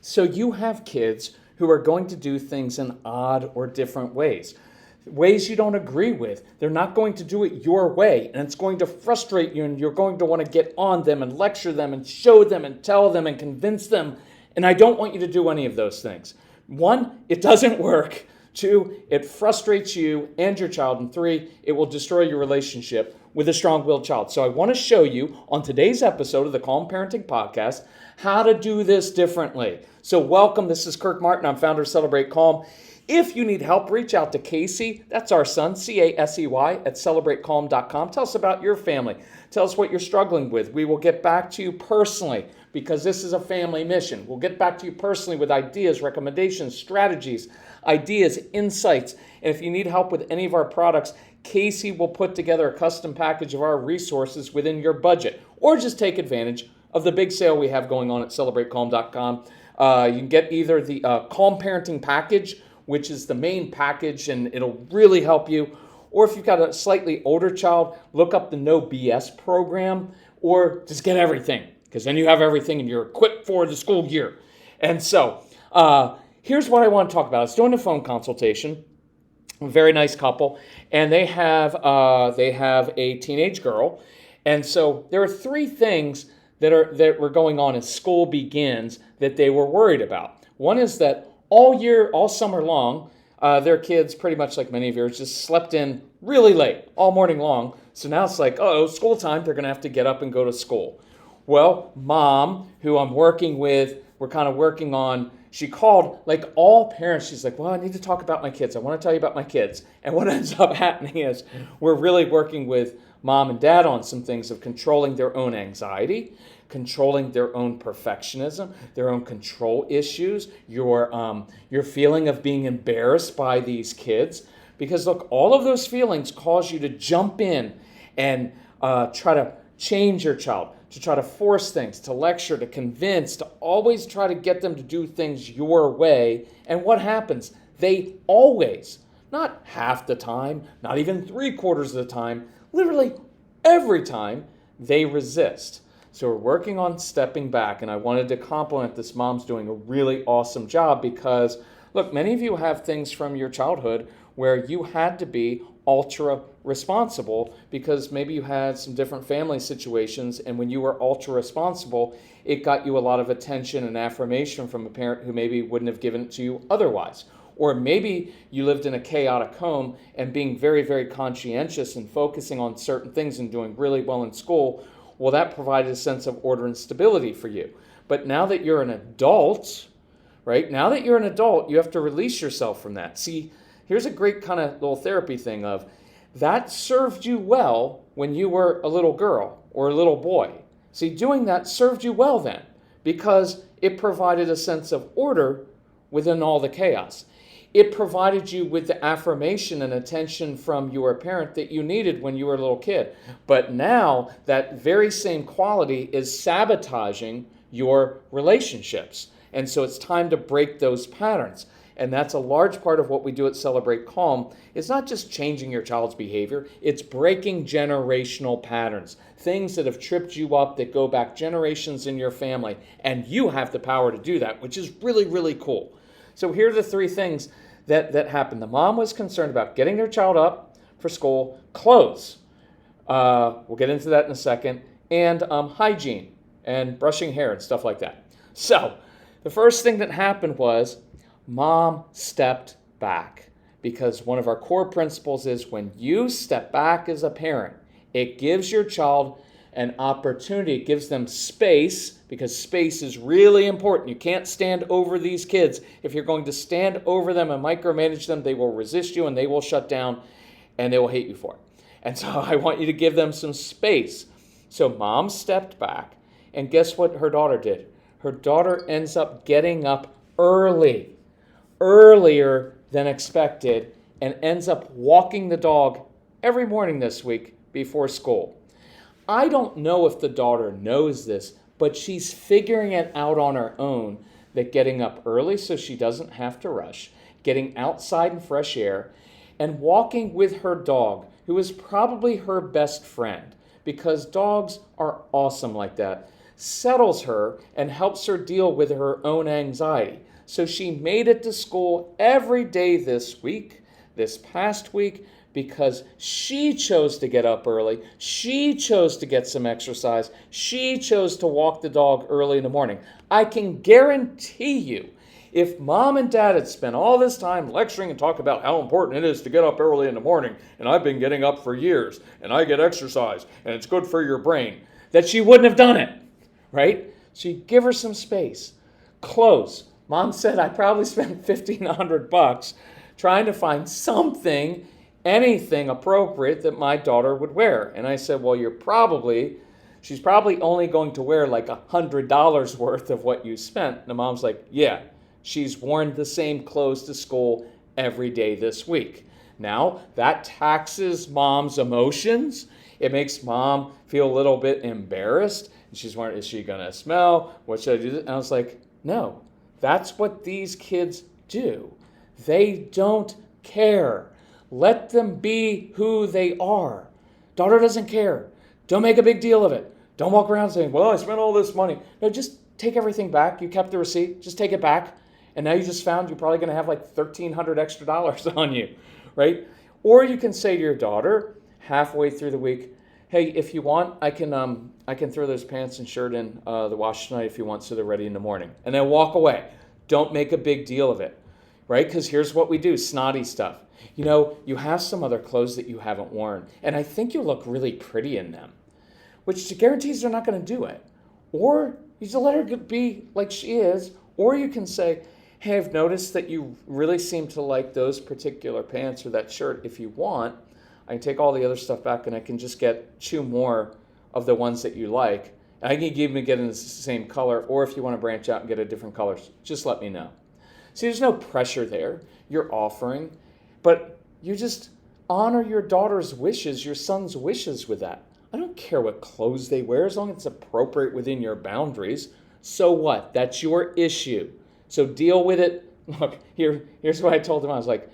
So you have kids who are going to do things in odd or different ways you don't agree with. They're not going to do it your way, and it's going to frustrate you, and you're going to want to get on them and lecture them and show them and tell them and convince them. And I don't want you to do any of those things. One, it doesn't work. Two, it frustrates you and your child. And three, it will destroy your relationship with a strong-willed child. So I want to show you on today's episode of the Calm Parenting Podcast how to do this differently. So welcome. This is Kirk Martin. I'm founder of Celebrate Calm. If you need help, reach out to Casey, that's our son, Casey, at celebratecalm.com. Tell us about your family. Tell us what you're struggling with. We will get back to you personally because this is a family mission. We'll get back to you personally with ideas, recommendations, strategies, ideas, insights. And if you need help with any of our products, Casey will put together a custom package of our resources within your budget, or just take advantage of the big sale we have going on at celebratecalm.com. You can get either the Calm Parenting Package, which is the main package, and it'll really help you. Or if you've got a slightly older child, look up the No BS program, or just get everything, because then you have everything and you're equipped for the school year. And so here's what I want to talk about. I was doing a phone consultation, a very nice couple, and they have a teenage girl. And so there are three things that were going on as school begins that they were worried about. One is that all summer long, their kids, pretty much like many of yours, just slept in really late, all morning long. So now it's like, school time, they're going to have to get up and go to school. Well, mom, who I'm working with, we're kind of working on, she called, like all parents, she's like, well, I need to talk about my kids. I want to tell you about my kids. And what ends up happening is we're really working with mom and dad on some things of controlling their own anxiety, controlling their own perfectionism, their own control issues, your feeling of being embarrassed by these kids. Because look, all of those feelings cause you to jump in and try to change your child, to try to force things, to lecture, to convince, to always try to get them to do things your way. And what happens? They always, not half the time, not even 3/4 of the time, literally every time, they resist. So we're working on stepping back, and I wanted to compliment this mom's doing a really awesome job because, look, many of you have things from your childhood where you had to be ultra responsible because maybe you had some different family situations, and when you were ultra responsible, it got you a lot of attention and affirmation from a parent who maybe wouldn't have given it to you otherwise. Or maybe you lived in a chaotic home and being very, very conscientious and focusing on certain things and doing really well in school. Well, that provided a sense of order and stability for you. But now that you're an adult, right? Now that you're an adult, you have to release yourself from that. See, here's a great kind of little therapy thing of that served you well when you were a little girl or a little boy. See, doing that served you well then because it provided a sense of order within all the chaos. It provided you with the affirmation and attention from your parent that you needed when you were a little kid. But now that very same quality is sabotaging your relationships. And so it's time to break those patterns. And that's a large part of what we do at Celebrate Calm. It's not just changing your child's behavior, it's breaking generational patterns. Things that have tripped you up that go back generations in your family. And you have the power to do that, which is really, really cool. So here are the three things that happened. The mom was concerned about getting their child up for school, clothes. We'll get into that in a second. And hygiene and brushing hair and stuff like that. So the first thing that happened was mom stepped back because one of our core principles is when you step back as a parent, it gives your child an opportunity. It gives them space because space is really important. You can't stand over these kids. If you're going to stand over them and micromanage them, they will resist you and they will shut down and they will hate you for it. And so I want you to give them some space. So mom stepped back, and guess what her daughter did? Her daughter ends up getting up earlier than expected, and ends up walking the dog every morning this week before school. I don't know if the daughter knows this, but she's figuring it out on her own that getting up early so she doesn't have to rush, getting outside in fresh air, and walking with her dog, who is probably her best friend, because dogs are awesome like that. settles her and helps her deal with her own anxiety. So she made it to school every day this past week, because she chose to get up early. She chose to get some exercise. She chose to walk the dog early in the morning. I can guarantee you, if mom and dad had spent all this time lecturing and talking about how important it is to get up early in the morning, and I've been getting up for years, and I get exercise, and it's good for your brain, that she wouldn't have done it, right? So you give her some space. Clothes. Mom said I probably spent $1,500 trying to find something, anything appropriate that my daughter would wear. And I said, well, she's probably only going to wear like $100 worth of what you spent. And the mom's like, yeah, she's worn the same clothes to school every day this week. Now, that taxes mom's emotions. It makes mom feel a little bit embarrassed. And she's wondering, is she going to smell? What should I do? And I was like, no, that's what these kids do. They don't care. Let them be who they are. Daughter doesn't care. Don't make a big deal of it. Don't walk around saying, well, I spent all this money. No, just take everything back. You kept the receipt. Just take it back. And now you just found you're probably going to have like $1,300 extra on you, right? Or you can say to your daughter halfway through the week, hey, if you want, I can throw those pants and shirt in the wash tonight if you want, so they're ready in the morning. And then walk away. Don't make a big deal of it, right? Because here's what we do, snotty stuff. You know, you have some other clothes that you haven't worn, and I think you'll look really pretty in them, which guarantees they're not going to do it. Or you just let her be like she is, or you can say, hey, I've noticed that you really seem to like those particular pants or that shirt. If you want, I can take all the other stuff back and I can just get 2 more of the ones that you like. And I can even get in the same color, or if you want to branch out and get a different color, just let me know. See, there's no pressure there. You're offering, but you just honor your daughter's wishes, your son's wishes with that. I don't care what clothes they wear as long as it's appropriate within your boundaries. So what? That's your issue. So deal with it. Look, here's what I told him. I was like,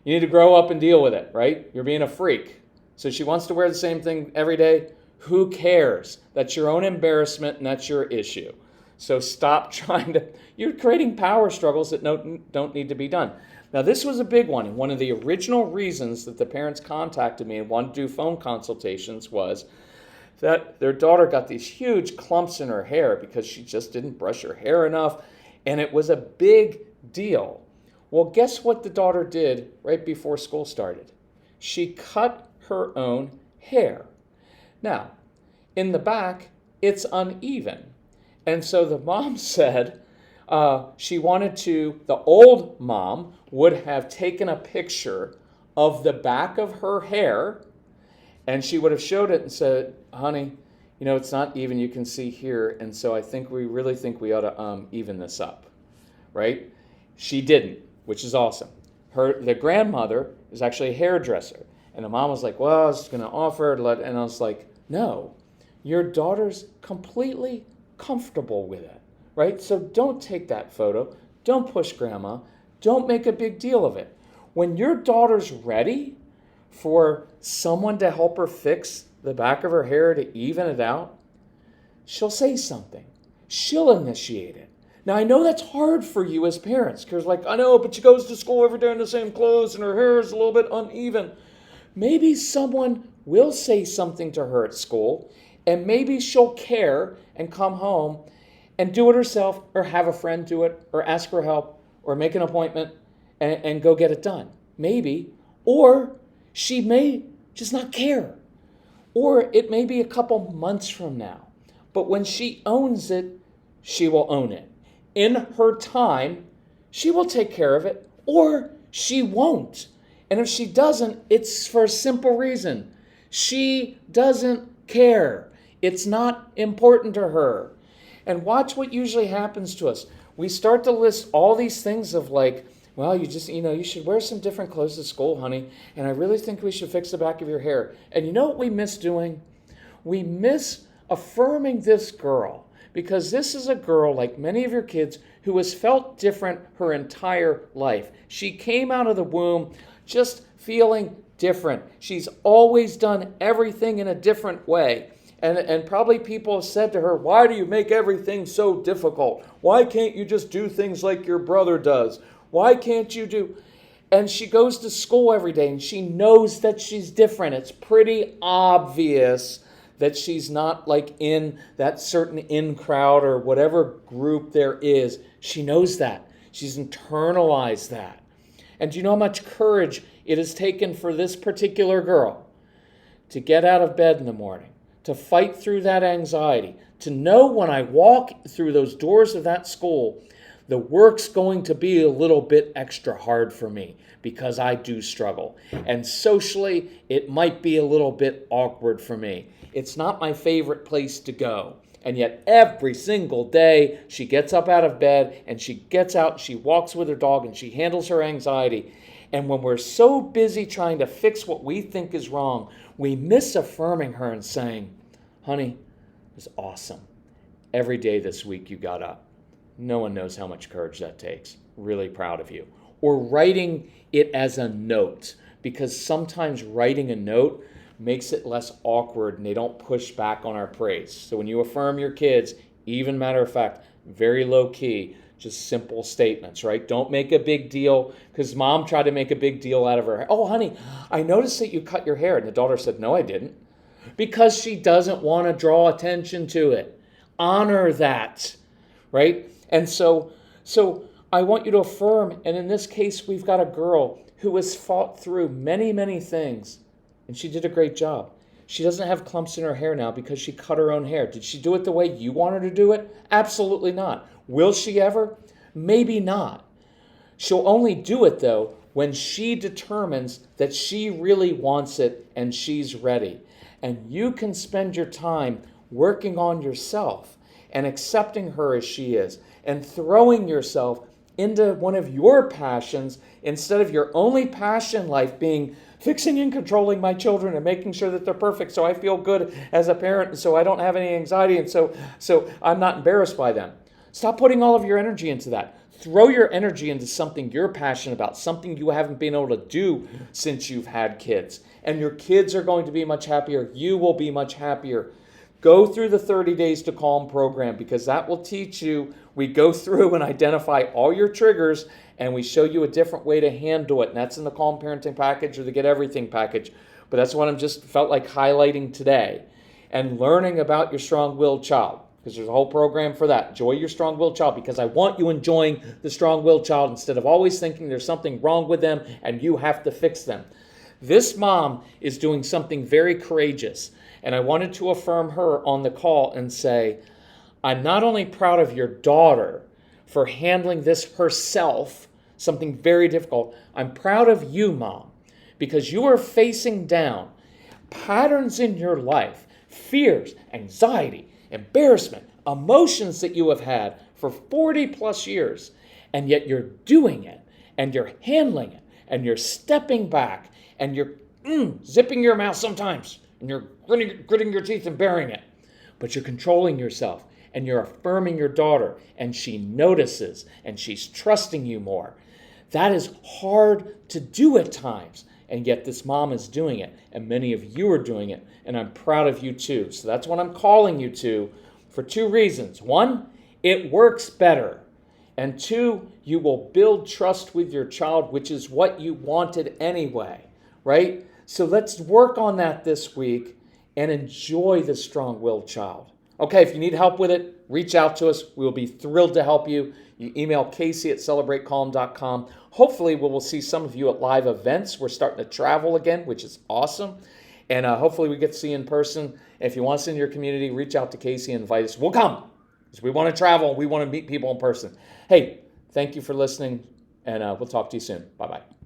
you need to grow up and deal with it, right? You're being a freak. So she wants to wear the same thing every day. Who cares? That's your own embarrassment, and that's your issue. So stop trying to, you're creating power struggles that don't need to be done. Now, this was a big one. And one of the original reasons that the parents contacted me and wanted to do phone consultations was that their daughter got these huge clumps in her hair because she just didn't brush her hair enough. And it was a big deal. Well, guess what the daughter did right before school started? She cut her own hair. Now, in the back, it's uneven. And so the mom said the old mom would have taken a picture of the back of her hair, and she would have showed it and said, honey, you know, it's not even, you can see here, and so we really think we ought to even this up, right? She didn't, which is awesome. The grandmother is actually a hairdresser, and the mom was like, well, I was going to offer to and I was like, no, your daughter's completely comfortable with it, right? So don't take that photo. Don't push grandma. Don't make a big deal of it. When your daughter's ready for someone to help her fix the back of her hair to even it out, she'll say something. She'll initiate it. Now, I know that's hard for you as parents, because like, I know, but she goes to school every day in the same clothes and her hair is a little bit uneven. Maybe someone will say something to her at school, and maybe she'll care and come home and do it herself, or have a friend do it, or ask for help, or make an appointment and go get it done. Maybe. Or she may just not care. Or it may be a couple months from now. But when she owns it, she will own it. In her time, she will take care of it, or she won't. And if she doesn't, it's for a simple reason. She doesn't care. It's not important to her. And watch what usually happens to us. We start to list all these things of like, well, you should wear some different clothes to school, honey. And I really think we should fix the back of your hair. And you know what we miss doing? We miss affirming this girl. Because this is a girl, like many of your kids, who has felt different her entire life. She came out of the womb just feeling different. She's always done everything in a different way. And probably people have said to her, why do you make everything so difficult? Why can't you just do things like your brother does? Why can't you do... And she goes to school every day and she knows that she's different. It's pretty obvious that she's not like in that certain in crowd or whatever group there is. She knows that. She's internalized that. And do you know how much courage it has taken for this particular girl to get out of bed in the morning, to fight through that anxiety, to know when I walk through those doors of that school, the work's going to be a little bit extra hard for me because I do struggle. And socially, it might be a little bit awkward for me. It's not my favorite place to go. And yet every single day, she gets up out of bed and she gets out, she walks with her dog and she handles her anxiety. And when we're so busy trying to fix what we think is wrong, we miss affirming her and saying, honey, it was awesome. Every day this week you got up. No one knows how much courage that takes. Really proud of you. Or writing it as a note, because sometimes writing a note makes it less awkward and they don't push back on our praise. So when you affirm your kids, even matter of fact, very low key, just simple statements, right? Don't make a big deal, because mom tried to make a big deal out of her hair. Oh, honey, I noticed that you cut your hair. And the daughter said, no, I didn't. Because she doesn't want to draw attention to it. Honor that, right? And so I want you to affirm, and in this case, we've got a girl who has fought through many, many things, and she did a great job. She doesn't have clumps in her hair now because she cut her own hair. Did she do it the way you want her to do it? Absolutely not. Will she ever? Maybe not. She'll only do it, though, when she determines that she really wants it and she's ready. And you can spend your time working on yourself and accepting her as she is and throwing yourself into one of your passions instead of your only passion in life being fixing and controlling my children and making sure that they're perfect so I feel good as a parent and so I don't have any anxiety and so I'm not embarrassed by them. Stop putting all of your energy into that. Throw your energy into something you're passionate about, something you haven't been able to do since you've had kids. And your kids are going to be much happier. You will be much happier. Go through the 30 Days to Calm program, because that will teach you. We go through and identify all your triggers and we show you a different way to handle it. And that's in the Calm Parenting package or the Get Everything package. But that's what I'm just felt like highlighting today. And learning about your strong-willed child, because there's a whole program for that. Enjoy your strong-willed child, because I want you enjoying the strong-willed child instead of always thinking there's something wrong with them and you have to fix them. This mom is doing something very courageous. And I wanted to affirm her on the call and say, I'm not only proud of your daughter for handling this herself, something very difficult. I'm proud of you, Mom, because you are facing down patterns in your life, fears, anxiety, embarrassment, emotions that you have had for 40 plus years, and yet you're doing it, and you're handling it, and you're stepping back, and you're zipping your mouth sometimes, and you're gritting your teeth and bearing it. But you're controlling yourself, and you're affirming your daughter, and she notices, and she's trusting you more. That is hard to do at times, and yet this mom is doing it, and many of you are doing it, and I'm proud of you too. So that's what I'm calling you to for two reasons. One, it works better. And two, you will build trust with your child, which is what you wanted anyway, right? So let's work on that this week and enjoy the strong-willed child. Okay, if you need help with it, reach out to us. We will be thrilled to help you. You email Casey@celebratecalm.com. Hopefully, we will see some of you at live events. We're starting to travel again, which is awesome. And hopefully we get to see you in person. If you want us in your community, reach out to Casey and invite us. We'll come, because we want to travel. We want to meet people in person. Hey, thank you for listening, and we'll talk to you soon. Bye-bye.